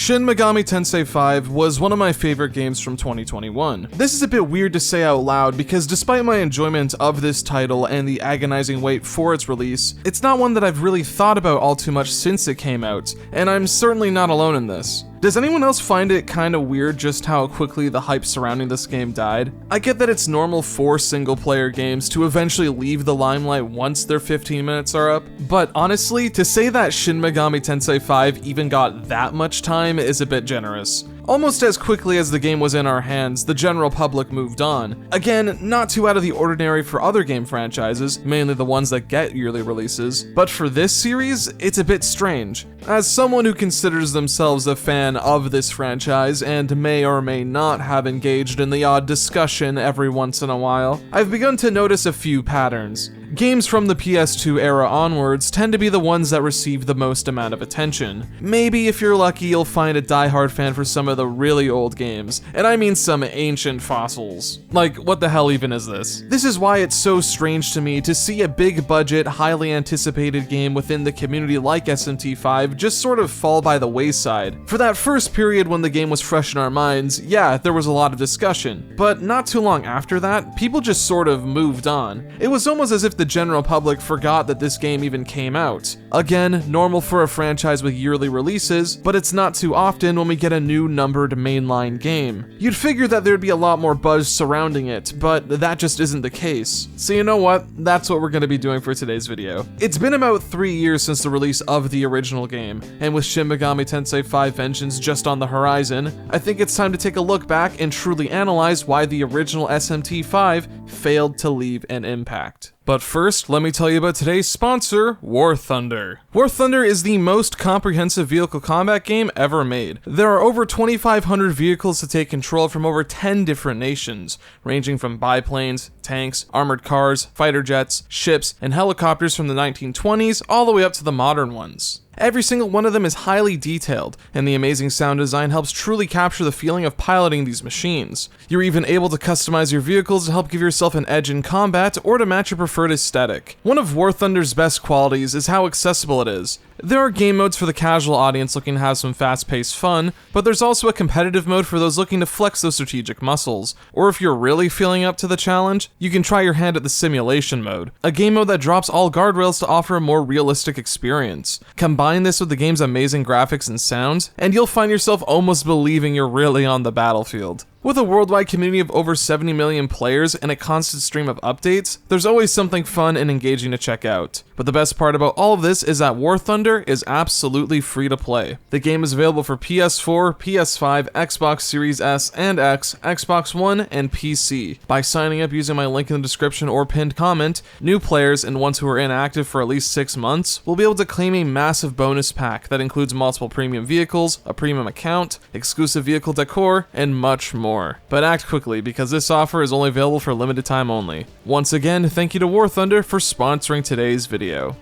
Shin Megami Tensei V was one of my favorite games from 2021. This is a bit weird to say out loud because despite my enjoyment of this title and the agonizing wait for its release, it's not one that I've really thought about all too much since it came out, and I'm certainly not alone in this. Does anyone else find it kinda weird just how quickly the hype surrounding this game died? I get that it's normal for single-player games to eventually leave the limelight once their 15 minutes are up, but honestly, to say that Shin Megami Tensei V even got that much time is a bit generous. Almost as quickly as the game was in our hands, the general public moved on. Again, not too out of the ordinary for other game franchises, mainly the ones that get yearly releases, but for this series, it's a bit strange. As someone who considers themselves a fan of this franchise and may or may not have engaged in the odd discussion every once in a while, I've begun to notice a few patterns. Games from the PS2 era onwards tend to be the ones that receive the most amount of attention. Maybe if you're lucky you'll find a diehard fan for some of the really old games, and I mean some ancient fossils. Like, what the hell even is this? This is why it's so strange to me to see a big budget, highly anticipated game within the community like SMT5 just sort of fall by the wayside. For that first period when the game was fresh in our minds, yeah, there was a lot of discussion, but not too long after that, people just sort of moved on. It was almost as if the general public forgot that this game even came out. Again, normal for a franchise with yearly releases, but it's not too often when we get a new numbered mainline game. You'd figure that there'd be a lot more buzz surrounding it, but that just isn't the case. So you know what? That's what we're going to be doing for today's video. It's been about 3 years since the release of the original game, and with Shin Megami Tensei V Vengeance just on the horizon, I think it's time to take a look back and truly analyze why the original SMT5 failed to leave an impact. But first, let me tell you about today's sponsor, War Thunder. War Thunder is the most comprehensive vehicle combat game ever made. There are over 2,500 vehicles to take control from over 10 different nations, ranging from biplanes, tanks, armored cars, fighter jets, ships, and helicopters from the 1920s all the way up to the modern ones. Every single one of them is highly detailed, and the amazing sound design helps truly capture the feeling of piloting these machines. You're even able to customize your vehicles to help give yourself an edge in combat or to match your preferred aesthetic. One of War Thunder's best qualities is how accessible it is. There are game modes for the casual audience looking to have some fast-paced fun, but there's also a competitive mode for those looking to flex those strategic muscles. Or if you're really feeling up to the challenge, you can try your hand at the simulation mode, a game mode that drops all guardrails to offer a more realistic experience. Combine this with the game's amazing graphics and sounds, and you'll find yourself almost believing you're really on the battlefield. With a worldwide community of over 70 million players and a constant stream of updates, there's always something fun and engaging to check out. But the best part about all of this is that War Thunder is absolutely free to play. The game is available for PS4, PS5, Xbox Series S and X, Xbox One, and PC. By signing up using my link in the description or pinned comment, new players and ones who are inactive for at least 6 months will be able to claim a massive bonus pack that includes multiple premium vehicles, a premium account, exclusive vehicle decor, and much more. But act quickly because this offer is only available for limited time only. Once again, thank you to War Thunder for sponsoring today's video.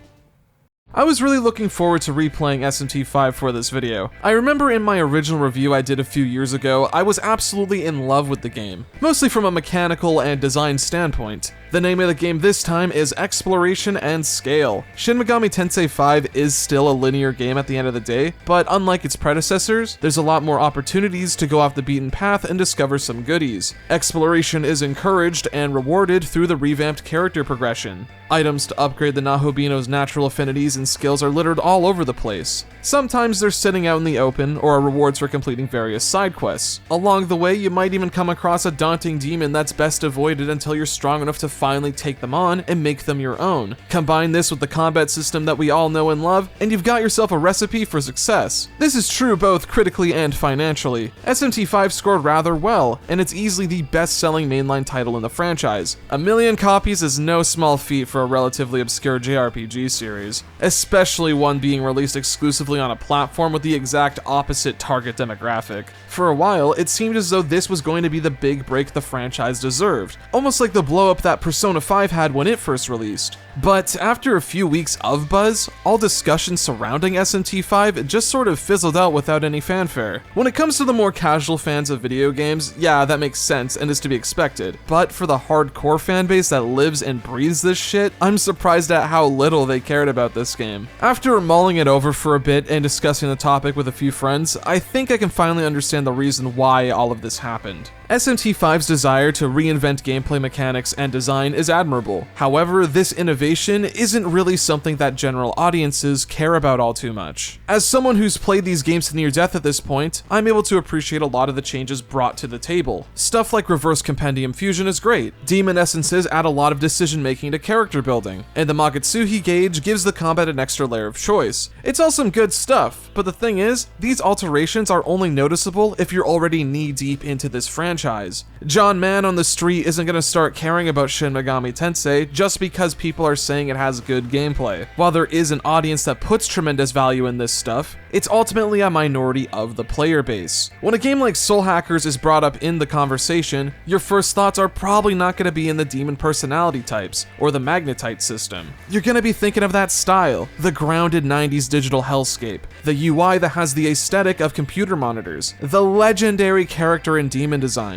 I was really looking forward to replaying SMT5 for this video. I remember in my original review I did a few years ago, I was absolutely in love with the game, mostly from a mechanical and design standpoint. The name of the game this time is Exploration and Scale. Shin Megami Tensei V is still a linear game at the end of the day, but unlike its predecessors, there's a lot more opportunities to go off the beaten path and discover some goodies. Exploration is encouraged and rewarded through the revamped character progression. Items to upgrade the Nahobino's natural affinities and skills are littered all over the place. Sometimes they're sitting out in the open, or are rewards for completing various side quests. Along the way, you might even come across a daunting demon that's best avoided until you're strong enough to finally take them on and make them your own. Combine this with the combat system that we all know and love, and you've got yourself a recipe for success. This is true both critically and financially. SMT5 scored rather well, and it's easily the best-selling mainline title in the franchise. 1 million copies is no small feat for a relatively obscure JRPG series, especially one being released exclusively on a platform with the exact opposite target demographic. For a while, it seemed as though this was going to be the big break the franchise deserved, almost like the blow up that Persona 5 had when it first released. But after a few weeks of buzz, all discussion surrounding SMT5 just sort of fizzled out without any fanfare. When it comes to the more casual fans of video games, yeah, that makes sense and is to be expected. But for the hardcore fanbase that lives and breathes this shit, I'm surprised at how little they cared about this game. After mulling it over for a bit and discussing the topic with a few friends, I think I can finally understand the reason why all of this happened. SMT5's desire to reinvent gameplay mechanics and design is admirable. However, this innovation isn't really something that general audiences care about all too much. As someone who's played these games to near death at this point, I'm able to appreciate a lot of the changes brought to the table. Stuff like reverse Compendium fusion is great, demon essences add a lot of decision making to character building, and the Magatsuhi gauge gives the combat an extra layer of choice. It's all some good stuff, but the thing is, these alterations are only noticeable if you're already knee-deep into this franchise. John Mann on the street isn't going to start caring about Shin Megami Tensei just because people are saying it has good gameplay. While there is an audience that puts tremendous value in this stuff, it's ultimately a minority of the player base. When a game like Soul Hackers is brought up in the conversation, your first thoughts are probably not going to be in the demon personality types or the magnetite system. You're going to be thinking of that style, the grounded 90s digital hellscape, the UI that has the aesthetic of computer monitors, the legendary character and demon designs.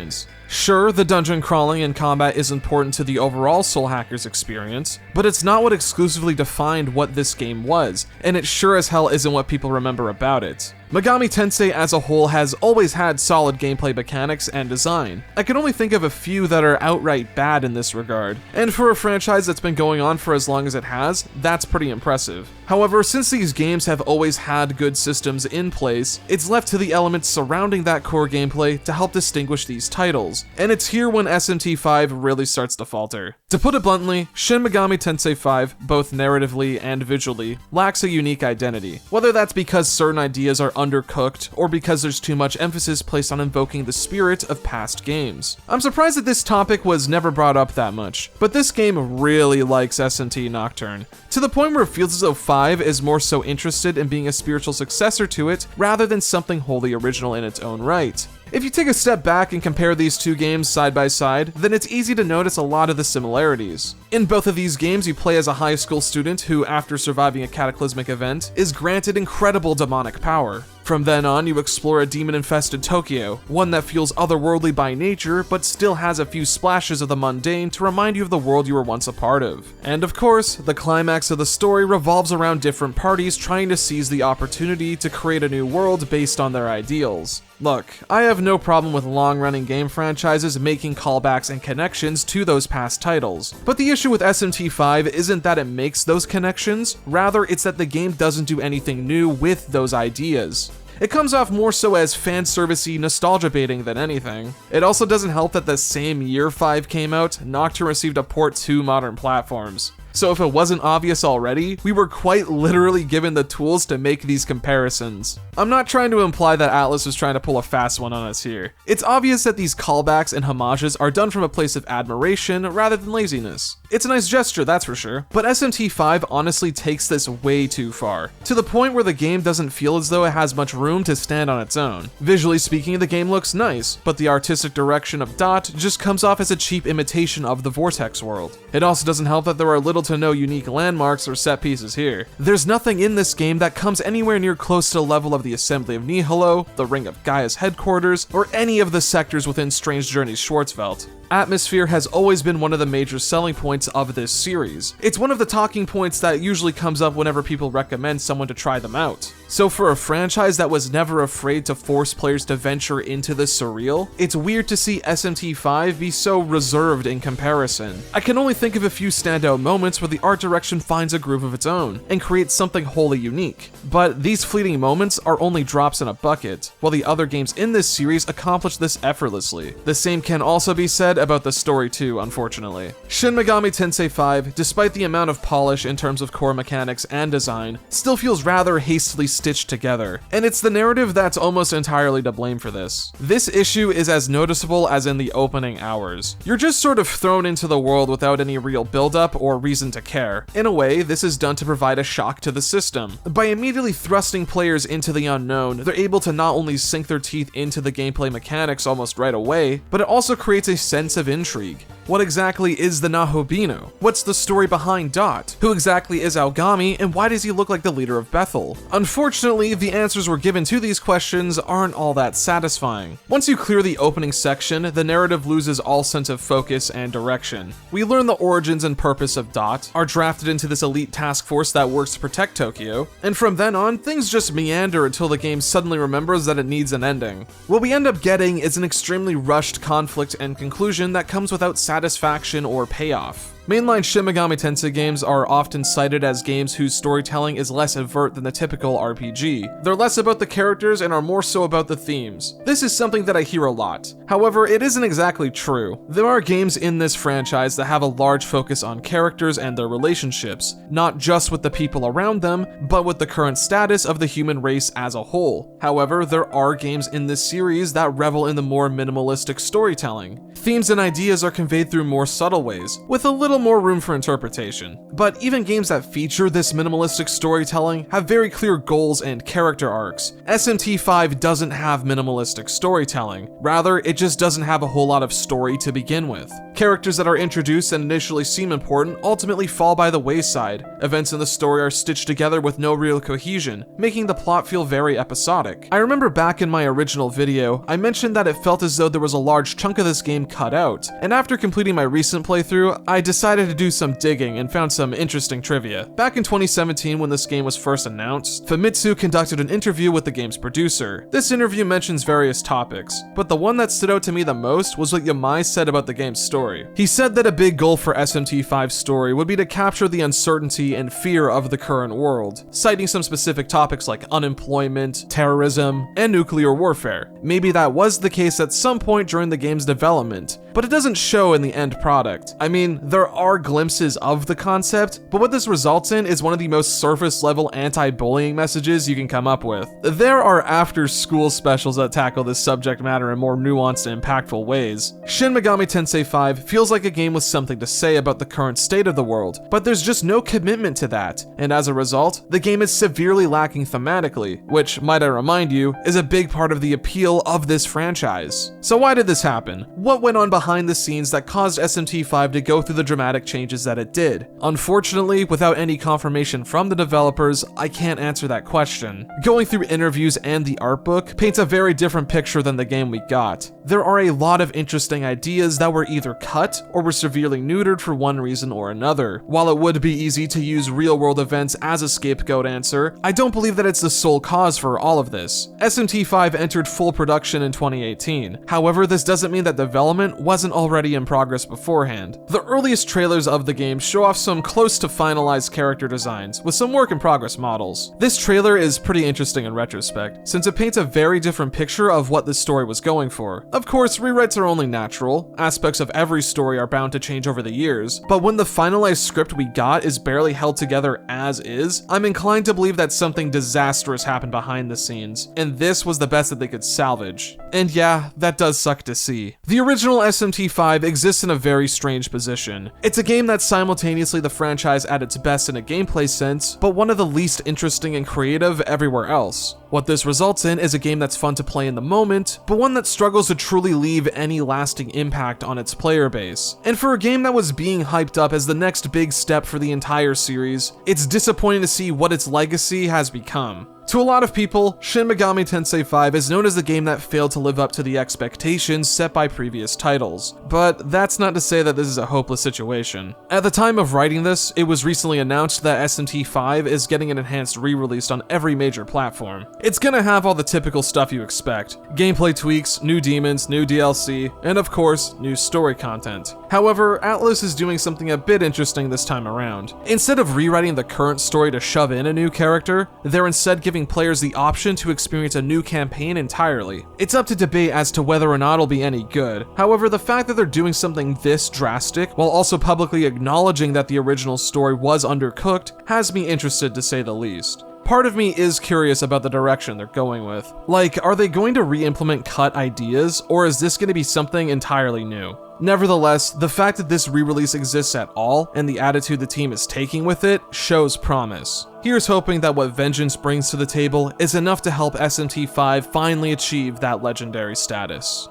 Sure, the dungeon crawling and combat is important to the overall Soul Hackers experience, but it's not what exclusively defined what this game was, and it sure as hell isn't what people remember about it. Megami Tensei as a whole has always had solid gameplay mechanics and design. I can only think of a few that are outright bad in this regard, and for a franchise that's been going on for as long as it has, that's pretty impressive. However, since these games have always had good systems in place, it's left to the elements surrounding that core gameplay to help distinguish these titles, and it's here when SMT5 really starts to falter. To put it bluntly, Shin Megami Tensei V, both narratively and visually, lacks a unique identity. Whether that's because certain ideas are undercooked, or because there's too much emphasis placed on invoking the spirit of past games. I'm surprised that this topic was never brought up that much, but this game really likes SMT Nocturne, to the point where it feels as though 5 is more so interested in being a spiritual successor to it, rather than something wholly original in its own right. If you take a step back and compare these two games side by side, then it's easy to notice a lot of the similarities. In both of these games, you play as a high school student who, after surviving a cataclysmic event, is granted incredible demonic power. From then on, you explore a demon-infested Tokyo, one that feels otherworldly by nature, but still has a few splashes of the mundane to remind you of the world you were once a part of. And of course, the climax of the story revolves around different parties trying to seize the opportunity to create a new world based on their ideals. Look, I have no problem with long-running game franchises making callbacks and connections to those past titles, but the issue with SMT5 isn't that it makes those connections, rather it's that the game doesn't do anything new with those ideas. It comes off more so as fan-servicey nostalgia baiting than anything. It also doesn't help that the same year 5 came out, Nocturne received a port to modern platforms. So if it wasn't obvious already, we were quite literally given the tools to make these comparisons. I'm not trying to imply that Atlus was trying to pull a fast one on us here. It's obvious that these callbacks and homages are done from a place of admiration rather than laziness. It's a nice gesture, that's for sure, but SMT5 honestly takes this way too far, to the point where the game doesn't feel as though it has much room to stand on its own. Visually speaking, the game looks nice, but the artistic direction of Dot just comes off as a cheap imitation of the Vortex world. It also doesn't help that there are little to no unique landmarks or set pieces here. There's nothing in this game that comes anywhere near close to the level of the Assembly of Nihilo, the Ring of Gaia's headquarters, or any of the sectors within Strange Journey's Schwarzwald. Atmosphere has always been one of the major selling points of this series. It's one of the talking points that usually comes up whenever people recommend someone to try them out. So for a franchise that was never afraid to force players to venture into the surreal, it's weird to see SMT5 be so reserved in comparison. I can only think of a few standout moments where the art direction finds a groove of its own, and creates something wholly unique. But these fleeting moments are only drops in a bucket, while the other games in this series accomplish this effortlessly. The same can also be said about the story too, unfortunately. Shin Megami Tensei V, despite the amount of polish in terms of core mechanics and design, still feels rather hastily stitched together, and it's the narrative that's almost entirely to blame for this. This issue is as noticeable as in the opening hours. You're just sort of thrown into the world without any real build-up or reason to care. In a way, this is done to provide a shock to the system. By immediately thrusting players into the unknown, they're able to not only sink their teeth into the gameplay mechanics almost right away, but it also creates a sense sense of intrigue. What exactly is the Nahobino? What's the story behind Dot? Who exactly is Aogami, and why does he look like the leader of Bethel? Unfortunately, the answers we're given to these questions aren't all that satisfying. Once you clear the opening section, the narrative loses all sense of focus and direction. We learn the origins and purpose of Dot, are drafted into this elite task force that works to protect Tokyo, and from then on, things just meander until the game suddenly remembers that it needs an ending. What we end up getting is an extremely rushed conflict and conclusion that comes without satisfaction or payoff. Mainline Shin Megami Tensei games are often cited as games whose storytelling is less overt than the typical RPG. They're less about the characters and are more so about the themes. This is something that I hear a lot. However, it isn't exactly true. There are games in this franchise that have a large focus on characters and their relationships, not just with the people around them, but with the current status of the human race as a whole. However, there are games in this series that revel in the more minimalistic storytelling. Themes and ideas are conveyed through more subtle ways, with a little more room for interpretation. But even games that feature this minimalistic storytelling have very clear goals and character arcs. SMT 5 doesn't have minimalistic storytelling. Rather, it just doesn't have a whole lot of story to begin with. Characters that are introduced and initially seem important ultimately fall by the wayside. Events in the story are stitched together with no real cohesion, making the plot feel very episodic. I remember back in my original video, I mentioned that it felt as though there was a large chunk of this game cut out, and after completing my recent playthrough, I decided to do some digging and found some interesting trivia. Back in 2017, when this game was first announced, Famitsu conducted an interview with the game's producer. This interview mentions various topics, but the one that stood out to me the most was what Yamai said about the game's story. He said that a big goal for SMT 5's story would be to capture the uncertainty and fear of the current world, citing some specific topics like unemployment, terrorism, and nuclear warfare. Maybe that was the case at some point during the game's development, but it doesn't show in the end product. I mean, there are glimpses of the concept, but what this results in is one of the most surface-level anti-bullying messages you can come up with. There are after-school specials that tackle this subject matter in more nuanced and impactful ways. Shin Megami Tensei V feels like a game with something to say about the current state of the world, but there's just no commitment to that, and as a result, the game is severely lacking thematically, which, might I remind you, is a big part of the appeal of this franchise. So why did this happen? What went on behind the scenes that caused SMT 5 to go through the dramatic changes that it did? Unfortunately, without any confirmation from the developers, I can't answer that question. Going through interviews and the art book paints a very different picture than the game we got. There are a lot of interesting ideas that were either cut or were severely neutered for one reason or another. While it would be easy to use real-world events as a scapegoat answer, I don't believe that it's the sole cause for all of this. SMT 5 entered full production in 2018. However, this doesn't mean that development wasn't already in progress beforehand. The earliest trailers of the game show off some close to finalized character designs, with some work-in-progress models. This trailer is pretty interesting in retrospect, since it paints a very different picture of what this story was going for. Of course, rewrites are only natural, aspects of every story are bound to change over the years, but when the finalized script we got is barely held together as is, I'm inclined to believe that something disastrous happened behind the scenes, and this was the best that they could salvage. And yeah, that does suck to see. The original SMT 5 exists in a very strange position. It's a game that's simultaneously the franchise at its best in a gameplay sense, but one of the least interesting and creative everywhere else. What this results in is a game that's fun to play in the moment, but one that struggles to truly leave any lasting impact on its player base. And for a game that was being hyped up as the next big step for the entire series, it's disappointing to see what its legacy has become. To a lot of people, Shin Megami Tensei V is known as the game that failed to live up to the expectations set by previous titles, but that's not to say that this is a hopeless situation. At the time of writing this, it was recently announced that SMT 5 is getting an enhanced re-release on every major platform. It's gonna have all the typical stuff you expect: gameplay tweaks, new demons, new DLC, and of course, new story content. However, Atlus is doing something a bit interesting this time around. Instead of rewriting the current story to shove in a new character, they're instead giving players the option to experience a new campaign entirely. It's up to debate as to whether or not it'll be any good. However, the fact that they're doing something this drastic, while also publicly acknowledging that the original story was undercooked, has me interested to say the least. Part of me is curious about the direction they're going with. Like, are they going to re-implement cut ideas, or is this going to be something entirely new? Nevertheless, the fact that this re-release exists at all, and the attitude the team is taking with it, shows promise. Here's hoping that what Vengeance brings to the table is enough to help SMT 5 finally achieve that legendary status.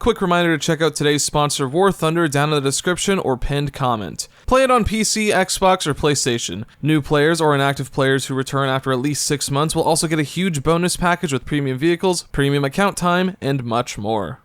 Quick reminder to check out today's sponsor War Thunder down in the description or pinned comment. Play it on PC, Xbox, or PlayStation. New players or inactive players who return after at least 6 months will also get a huge bonus package with premium vehicles, premium account time, and much more.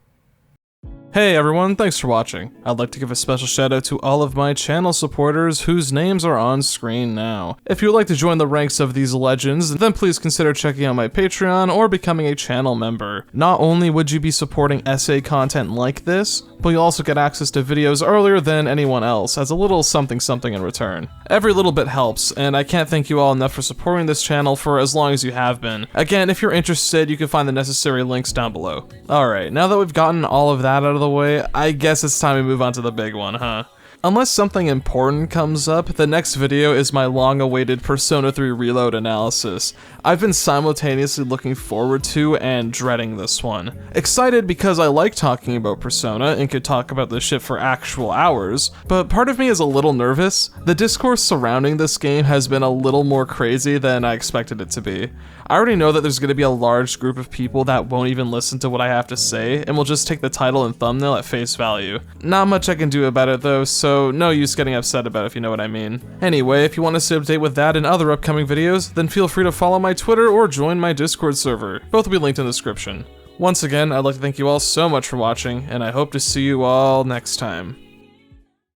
Hey everyone, thanks for watching. I'd like to give a special shout out to all of my channel supporters whose names are on screen now. If you would like to join the ranks of these legends, then please consider checking out my Patreon or becoming a channel member. Not only would you be supporting essay content like this, but you'll also get access to videos earlier than anyone else as a little something something in return. Every little bit helps, and I can't thank you all enough for supporting this channel for as long as you have been. Again, if you're interested, you can find the necessary links down below. Alright, now that we've gotten all of that out of the way, I guess it's time we move on to the big one, huh? Unless something important comes up, the next video is my long-awaited Persona 3 Reload analysis. I've been simultaneously looking forward to and dreading this one. Excited because I like talking about Persona and could talk about this shit for actual hours, but part of me is a little nervous. The discourse surrounding this game has been a little more crazy than I expected it to be. I already know that there's going to be a large group of people that won't even listen to what I have to say and will just take the title and thumbnail at face value. Not much I can do about it though, so no use getting upset about it if you know what I mean. Anyway, if you want to stay up to date with that and other upcoming videos, then feel free to follow my Twitter or join my Discord server. Both will be linked in the description. Once again, I'd like to thank you all so much for watching, and I hope to see you all next time.